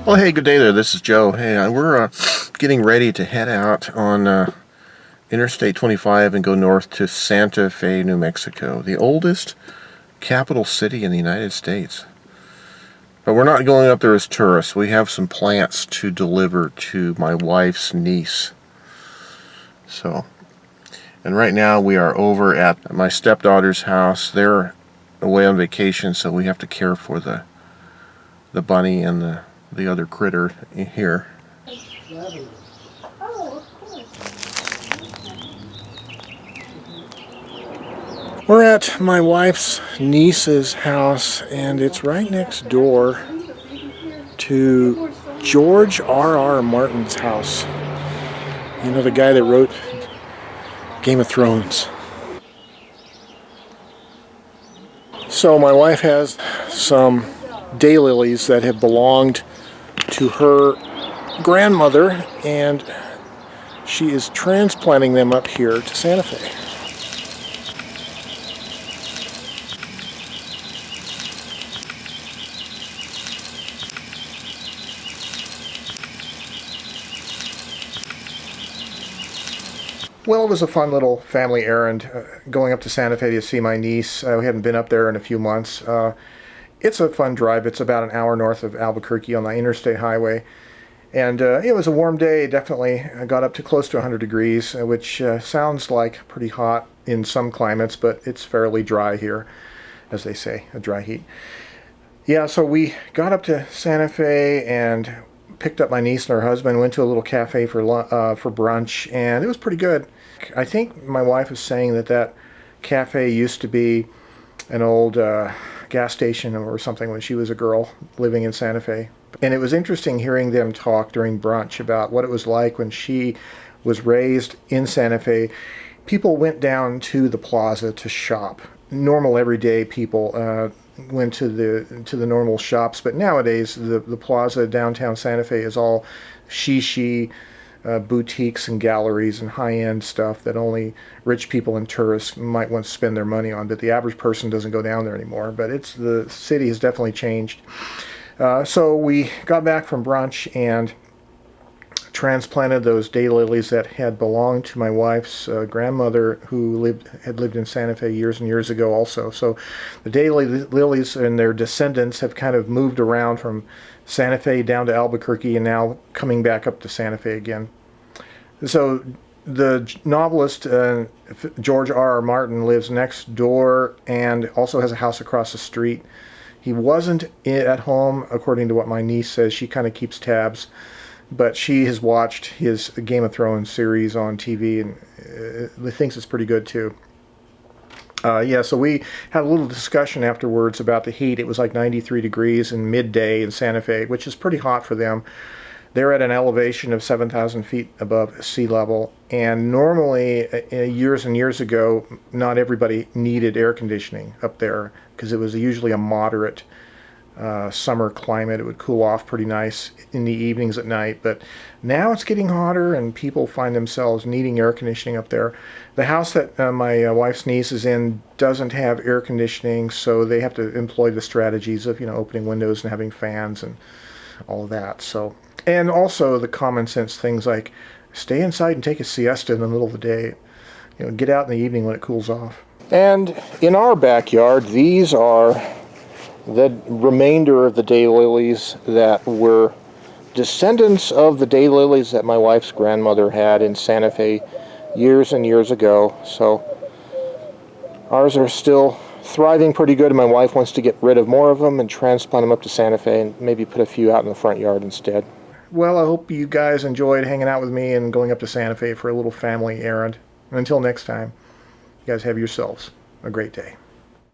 Well, hey, good day there. This is Joe. Hey, we're getting ready to head out on Interstate 25 and go north to Santa Fe, New Mexico, the oldest capital city in the United States. But we're not going up there as tourists. We have some plants to deliver to my wife's niece. And right now we are over at my stepdaughter's house. They're away on vacation, so we have to care for the bunny and the other critter here. We're at my wife's niece's house, and it's right next door to George R.R. Martin's house. You know, the guy that wrote Game of Thrones. So my wife has some daylilies that have belonged to her grandmother, and she is transplanting them up here to Santa Fe. Well, it was a fun little family errand going up to Santa Fe to see my niece. We hadn't been up there in a few months. It's a fun drive. It's about an hour north of Albuquerque on the interstate highway. And it was a warm day, definitely. I got up to close to 100 degrees, which sounds like pretty hot in some climates, but it's fairly dry here, as they say, a dry heat. Yeah, so we got up to Santa Fe and picked up my niece and her husband, went to a little cafe for brunch, and it was pretty good. I think my wife was saying that cafe used to be an old gas station or something when she was a girl living in Santa Fe. And it was interesting hearing them talk during brunch about what it was like when she was raised in Santa Fe. People went down to the plaza to shop. Normal everyday people went to the normal shops, but nowadays the plaza downtown Santa Fe is all shishi boutiques and galleries and high-end stuff that only rich people and tourists might want to spend their money on, but the average person doesn't go down there anymore. But the city has definitely changed. So we got back from brunch and transplanted those daylilies that had belonged to my wife's grandmother, who had lived in Santa Fe years and years ago also. So the daylilies and their descendants have kind of moved around from Santa Fe down to Albuquerque and now coming back up to Santa Fe again. So the novelist George R.R. Martin lives next door and also has a house across the street. He wasn't at home, according to what my niece says. She kind of keeps tabs. But she has watched his Game of Thrones series on TV and thinks it's pretty good too. Yeah, so we had a little discussion afterwards about the heat. It was like 93 degrees in midday in Santa Fe, which is pretty hot for them. They're at an elevation of 7,000 feet above sea level. And normally, years and years ago, not everybody needed air conditioning up there because it was usually a moderate summer climate. It would cool off pretty nice in the evenings at night, but now it's getting hotter and people find themselves needing air conditioning up there. The house that my wife's niece is in doesn't have air conditioning, so they have to employ the strategies of, opening windows and having fans and all of that. So, and also the common sense things like stay inside and take a siesta in the middle of the day. Get out in the evening when it cools off. And in our backyard, these are the remainder of the daylilies that were descendants of the daylilies that my wife's grandmother had in Santa Fe years and years ago. So ours are still thriving pretty good, and my wife wants to get rid of more of them and transplant them up to Santa Fe and maybe put a few out in the front yard instead. Well, I hope you guys enjoyed hanging out with me and going up to Santa Fe for a little family errand. And until next time, you guys have yourselves a great day.